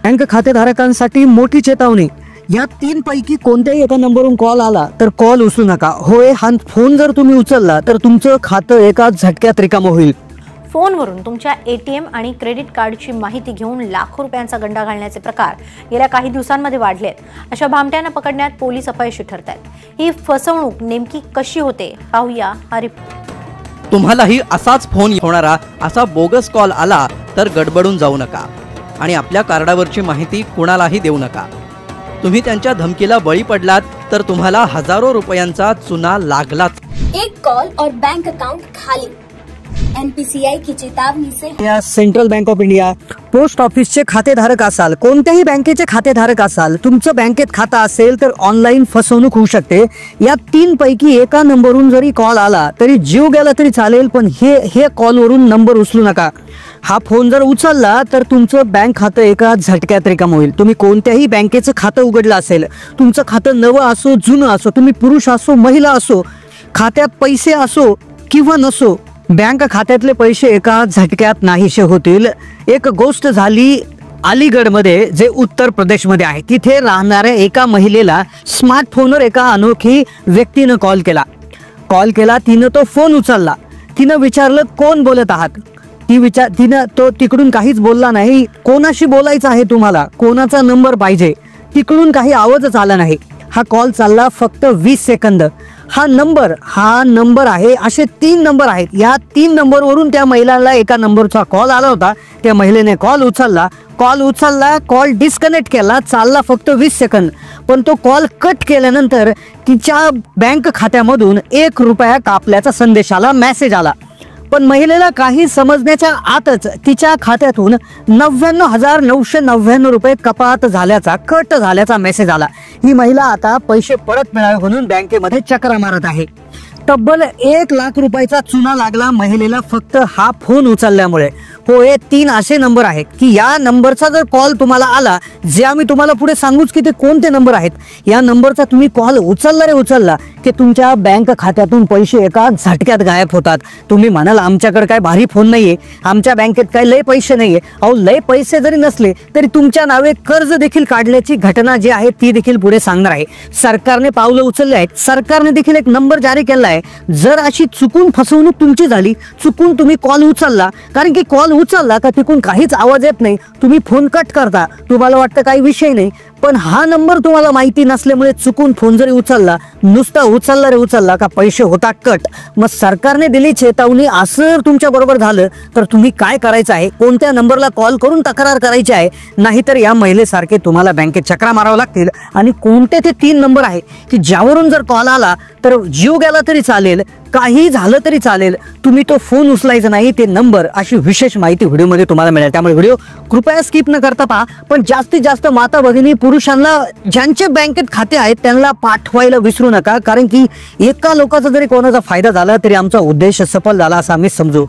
Bank खातेधारकांसाठी मोठी चेतावणी। या 3 पैकी कोणत्याही एका नंबरवरून कॉल आला तर कॉल उचलू नका। होय, हा फोन जर तुम्ही उचलला तर तुमचं खातं एका झटक्यात रिकामं होईल। फोनवरून तुमच्या एटीएम आणि क्रेडिट कार्डची माहिती घेऊन लाखो रुपयांचा गंडा घालण्याचे प्रकार गेल्या काही दिवसांमध्ये वाढले आहेत। अशा भामट्यांना पकडण्यात पोलीस अपयशी ठरत आहेत। ही फसवणूक नेमकी कशी होते पाहूया हा रिपोर्ट। तुम्हालाही असाच फोन होणारा असा बोगस कॉल आला तर गडबडून जाऊ नका आणि आपल्या कार्डावरची माहिती कुणालाही देऊ नका। तुम्ही त्यांच्या धमकीला बळी पडलात तर तुम्हाला हजारो रुपयांचा चुना लागलाच। एक कॉल और बैंक अकाउंट खाली। एनपीसीआई की चेतावनी से या central Bank of India, post ऑफिसचे खातेधारक असाल, कोणत्याही बँकेचे खातेधारक असाल, तुमचं बँकेत खातं असेल तर ऑनलाईन फसवणूक होऊ शकते। या 3 पैकी एका नंबरवरून जरी कॉल आला तरी जीव गेला तरी चालेल, पण हे कॉलवरून नंबर उचलू नका। हा फोन जर उचलला तर तुमचं बँक खातं एका झटक्यात रिकामं होईल। तुम्ही कोणत्याही बँकेचं खातं उघडलं असेल, तुमचं खातं नवं असो जुनं असो, तुम्ही पुरुष असो महिला असो, खात्यात पैसे असो किंवा नसो, बँक खात्यातले पैसे एका झटक्यात नाहीसे होतील। एक गोष्ट झाली अलीगडमध्ये, जे उत्तर प्रदेशमध्ये आहे। तिथे राहणाऱ्या एका महिलेला स्मार्टफोनवर एका अनोखी व्यक्तीनं कॉल केला। तिनं तो फोन उचलला। तिनं विचारलं, कोण बोलत आहात? तिनं तो तिकडून काहीच बोलला नाही। कोणाशी बोलायचं आहे तुम्हाला? कोणाचा नंबर पाहिजे? तिकडून काही आवाजच आला नाही। हा कॉल चालला फक्त 20 सेकंद। हा नंबर आहे, असे 3 नंबर आहेत। या 3 नंबरवरून त्या महिलाला एका नंबरचा कॉल आला होता। त्या महिलेने कॉल उचलला, कॉल डिस्कनेक्ट केला। चालला फक्त 20 सेकंद, पण तो कॉल कट केल्यानंतर तिच्या बँक खात्यामधून 1 रुपया कापल्याचा संदेश आला, मेसेज आला। पण महिलेला काही समजण्याच्या आतच तिच्या खात्यातून 99,999 रुपये कट झाल्याचा मेसेज आला। ही महिला आता पैसे परत मिळावे म्हणून बँकेमध्ये चक्रा मारत आहे। तब्बल 1 लाख रुपयाचा चुना लागला महिलेला फक्त हा फोन उचलल्यामुळे। हो, हे 3 असे नंबर आहेत की या नंबरचा जर कॉल तुम्हाला आला, जे आम्ही तुम्हाला पुढे सांगूच की ते कोणते नंबर आहेत, या नंबरचा तुम्ही कॉल उचलला की तुमच्या बँक खात्यातून पैसे एका झटक्यात गायब होतात। तुम्ही म्हणाल आमच्याकडे काय भारी फोन नाहीये, आमच्या बँकेत काय लय पैसे नाहीये। अहो, लय पैसे जरी नसले तरी तुमच्या नावे कर्ज देखील काढल्याची घटना जी आहे ती देखील पुढे सांगणार आहे। सरकारने पावलं उचलले आहेत। सरकारने देखील एक नंबर जारी केला आहे। जर अशी चुकून फसवणूक तुमची झाली, चुकून तुम्ही कॉल उचलला, कारण की कॉल उचलला का तिकून काहीच आवाज येत नाही, तुम्ही फोन कट करता, तुम्हाला वाटतं काही विषय नाही, पण हा नंबर तुम्हाला माहिती नसल्यामुळे चुकून फोन जरी उचलला, नुसता उचलला का पैसे होता कट। मग सरकारने दिली चेतावणी, असं तुमच्या बरोबर झालं तर तुम्ही काय करायचं आहे? कोणत्या नंबरला कॉल करून तक्रार करायची आहे? नाहीतर या महिलेसारखे तुम्हाला बँकेत चक्रा मारावं लागतील। आणि कोणते ते 3 नंबर आहे की ज्यावरून जर कॉल आला तर जीव गेला तरी चालेल, काही झालं तरी चालेल, तुम्ही तो फोन उचलायचा नाही, ते नंबर, अशी विशेष माहिती व्हिडिओमध्ये तुम्हाला मिळेल। त्यामुळे व्हिडिओ कृपया स्किप न करता पहा। पण जास्तीत जास्त माता भगिनी पुरुषांना ज्यांचे बँकेत खाते आहेत त्यांना पाठवायला विसरू नका, कारण की एका लोकांचा जरी कोणाचा फायदा झाला तरी आमचा उद्देश सफल झाला असं आम्ही समजू।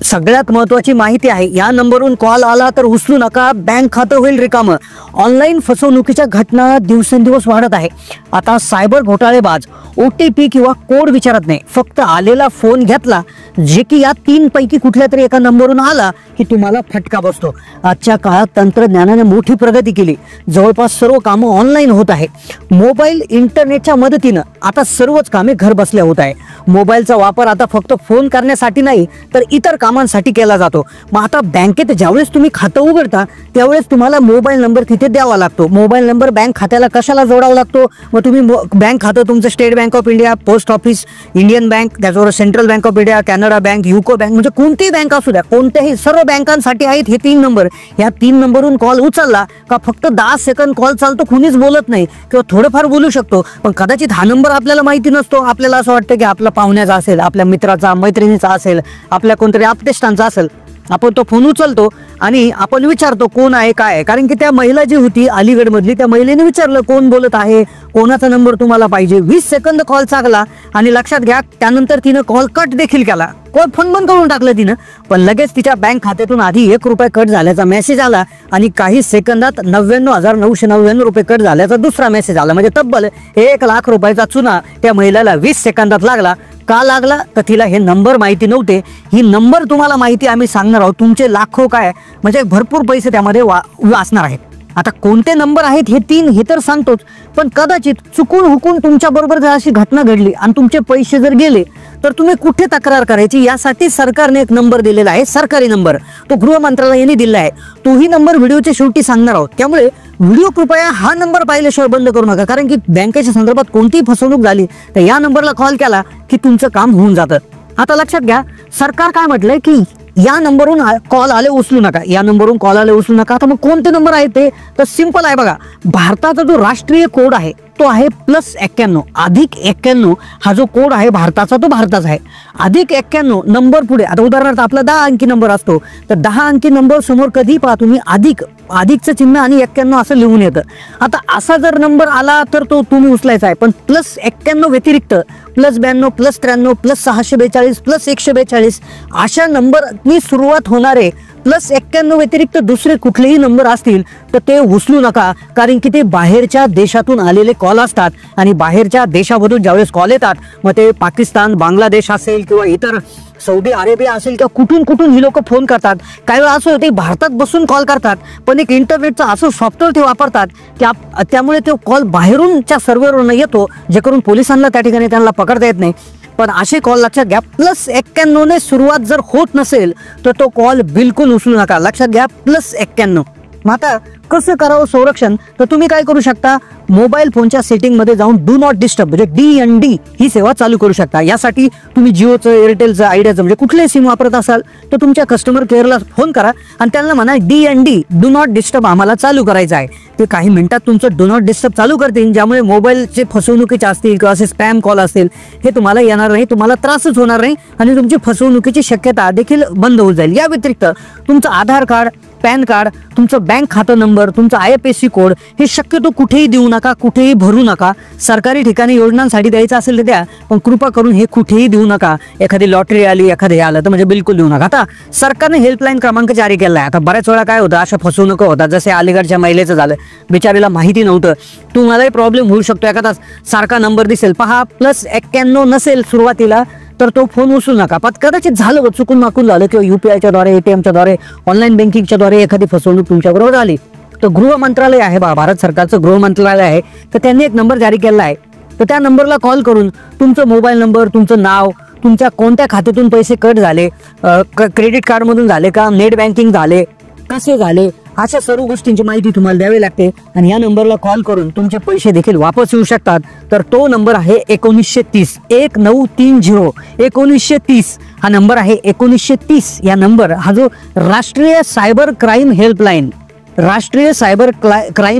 सगळ्यात महत्त्वाची माहिती आहे, या नंबरवरून कॉल आला तर उचलू नका, बँक खातं होईल रिकामं। ऑनलाईन फसवणुकीच्या घटना दिवसेंदिवस वाढत आहे। आता सायबर घोटाळेबाज OTP किंवा कोड विचारत नाही, फक्त आलेला फोन घेतला, जे की या 3 पैकी कुठल्या तरी एका नंबरवरून आला की तुम्हाला फटका बसतो। आजच्या काळात तंत्रज्ञानाने मोठी प्रगती केली, जवळपास सर्व कामं ऑनलाईन होत आहे। मोबाईल इंटरनेटच्या मदतीनं आता सर्वच कामे घर बसल्या होत आहे। मोबाईलचा वापर आता फक्त फोन करण्यासाठी नाही तर इतर कामांसाठी केला जातो। मग आता बँकेत ज्यावेळेस तुम्ही खातं उघडता त्यावेळेस तुम्हाला मोबाईल नंबर तिथे द्यावा लागतो। मोबाईल नंबर बँक खात्याला कशाला जोडावा लागतो? मग तुम्ही बँक खातं तुमचं State Bank of India, post office, Indian bank, त्याचबरोबर Central Bank of India, Canara bank, UCO bank, म्हणजे कोणतीही बँक असू द्या, कोणत्याही सर्व बँकांसाठी आहेत हे 3 नंबर। या 3 नंबरवरून कॉल उचलला का फक्त 10 सेकंद कॉल चालतो, कुणीच बोलत नाही किंवा थोडंफार बोलू शकतो, पण कदाचित हा नंबर आपल्याला माहिती नसतो। आपल्याला असं वाटतं की आपला पाहुण्याचा असेल, आपल्या मित्राचा, मैत्रिणीचा असेल, आपल्या कोणतरी आपतेष्टांचा असेल। आपण तो फोन उचलतो आणि आपण विचारतो कोण आहे काय आहे, कारण की त्या महिला जी होती अलीगडमधली, त्या महिलेने विचारलं कोण बोलत आहे, कोणाचा नंबर तुम्हाला पाहिजे। 20 सेकंद कॉल चालला आणि लक्षात घ्या त्यानंतर तिनं कॉल कट देखील केला, फोन बंद करून टाकलं तिनं, पण लगेच तिच्या बँक खात्यातून आधी 1 रुपया कट झाल्याचा मेसेज आला आणि काही सेकंदात 99,999 रुपये कट झाल्याचा दुसरा मेसेज आला। म्हणजे तब्बल 1 लाख रुपयाचा चुना त्या महिलेला 20 सेकंदात लागला। का लागला तर तिला हे नंबर माहिती नव्हते। ही नंबर तुम्हाला माहिती आम्ही सांगणार आहोत, तुमचे लाखो काय म्हणजे भरपूर पैसे त्यामध्ये वाचणार आहेत। आता कोणते नंबर आहेत हे 3 हे तर सांगतोच, पण कदाचित चुकून हुकून तुमच्या बरोबर जर अशी घटना घडली आणि तुमचे पैसे जर गेले तर तुम्ही कुठे तक्रार करायची यासाठी सरकारने एक नंबर दिलेला आहे, सरकारी नंबर. तो गृह मंत्रालयाने दिला आहे. तोही नंबर व्हिडिओच्या शेवटी सांगणार आहोत. त्यामुळे व्हिडिओ कृपया हा नंबर पाहिल्याशिवाय बंद करू नका, कारण की बँकेच्या संदर्भात कोणतीही फसवणूक झाली तर या नंबरला कॉल केला की तुमचं काम होऊन जातं. आता लक्षात घ्या, सरकार काय म्हटलंय की या नंबरवरून कॉल आले उचलू नका, या नंबरवरून कॉल आले उचलू नका. आता मग कोणते नंबर आहेत ते तर सिंपल आहे बघा. भारताचा जो राष्ट्रीय कोड आहे तो आहे +91 +91. हा जो कोड आहे भारताचा तो भारताचा आहे. +91 नंबर पुढे, आता उदाहरणार्थ आपला 10 अंकी नंबर असतो तर 10 अंकी नंबर समोर कधी पहा तुम्ही अधिकचं चिन्ह आणि 91 असं लिहून येतं. आता असा जर नंबर आला तर तो तुम्ही उचलायचा आहे, पण +91 व्यतिरिक्त +92 +93 +642 +142 अशा नंबरनी सुरुवात होणारे +91 व्यतिरिक्त दुसरे कुठलेही नंबर असतील तर ते उचलू नका, कारण की ते बाहेरच्या देशातून आलेले कॉल असतात आणि बाहेरच्या देशामधून ज्यावेळेस कॉल येतात मग ते पाकिस्तान, बांगलादेश असेल किंवा इतर सौदी अरेबिया असेल किंवा कुठून ही लोक फोन करतात. काही वेळा असं ते भारतात बसून कॉल करतात, पण एक इंटरनेटचं असं सॉफ्टवेअर ते वापरतात की त्यामुळे तो कॉल बाहेरूनच्या सर्व्हरवरून येतो, जे करून पोलिसांना त्या ठिकाणी त्यांना पकडता येत नाही. पण असे कॉल लक्षात घ्या, +91 ने सुरुवात जर होत नसेल तर तो कॉल बिलकुल उचलू नका. लक्षात घ्या +91. मग आता कसं करावं संरक्षण, तर तुम्ही काय करू शकता, मोबाईल फोनच्या सेटिंग मध्ये जाऊन डू नॉट डिस्टर्ब म्हणजे DND ही सेवा चालू करू शकता. यासाठी तुम्ही जिओचं, एअरटेलचं, आयडियाचं म्हणजे कुठलेही सिम वापरत असाल तर तुमच्या कस्टमर केअरला फोन करा आणि त्यांना म्हणा DND डू नॉट डिस्टर्ब आम्हाला चालू करायचं आहे. ते काही मिनिटात तुमचं डू नॉट डिस्टर्ब चालू करतील, ज्यामुळे मोबाईलचे फसवणुकीचे असतील किंवा असे स्पॅम कॉल असतील हे तुम्हाला येणार नाही, तुम्हाला त्रासच होणार नाही आणि तुमची फसवणुकीची शक्यता देखील बंद होऊन जाईल. या व्यतिरिक्त तुमचं आधार कार्ड, पॅन कार्ड, तुमचं बँक खातं नंबर, तुमचा IFSC कोड हे शक्यतो कुठेही देऊ नका, कुठेही भरू नका. सरकारी ठिकाणी योजनांसाठी द्यायचं असेल तर द्या, पण कृपा करून हे कुठेही देऊ नका. एखादी लॉटरी आली, एखादं हे आलं तर म्हणजे बिलकुल देऊ नका. आता सरकारने हेल्पलाईन क्रमांक जारी केला आहे. आता बऱ्याच वेळा काय होतं, अशा फसवणुका होतात, जसे अलीगडच्या महिलेचं झालं, बिचारीला माहिती नव्हतं. तुम्हालाही प्रॉब्लेम होऊ शकतो. एखादा सारखा नंबर दिसेल, पहा +91 नसेल सुरुवातीला तर तो फोन उचलू नका. पण कदाचित झालं, चुकून माकून झालं किंवा UPIच्या द्वारे, ATMच्या द्वारे, ऑनलाईन बँकिंगच्या द्वारे एखादी फसवणूक तुमच्याबरोबर आली तर गृह मंत्रालय आहे, भारत सरकारचं गृह मंत्रालय आहे, तर त्यांनी एक नंबर जारी केला आहे. तर त्या नंबरला कॉल करून तुमचं मोबाईल नंबर, तुमचं नाव, तुमच्या कोणत्या खात्यातून पैसे कट झाले, क्रेडिट कार्डमधून झाले का, नेट बँकिंग झाले, कसे झाले, अशा सर्व गोष्टींची माहिती तुम्हाला द्यावी लागते आणि या नंबरला कॉल करून तुमचे पैसे देखील वापस येऊ शकतात. तर तो नंबर आहे 1930 1930 1930 हा नंबर आहे 1930. या नंबर हा जो राष्ट्रीय सायबर क्राईम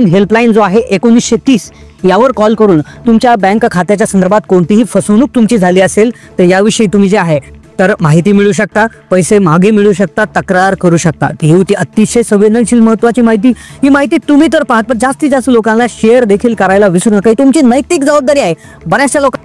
हेल्पलाईन जो आहे 1930 यावर कॉल करून तुमच्या बँक खात्याच्या संदर्भात कोणतीही फसवणूक तुमची झाली असेल तर याविषयी तुम्ही जे आहे तर माहिती मिळू शकता, पैसे मागे मिळू शकतात, तक्रार करू शकता. ही होती अतिशय संवेदनशील महत्त्वाची माहिती. ही माहिती तुम्ही तर पाहत, पण जास्तीत जास्त लोकांना शेअर देखील करायला विसरू नका. ही तुमची नैतिक जबाबदारी आहे. बऱ्याचशा लोक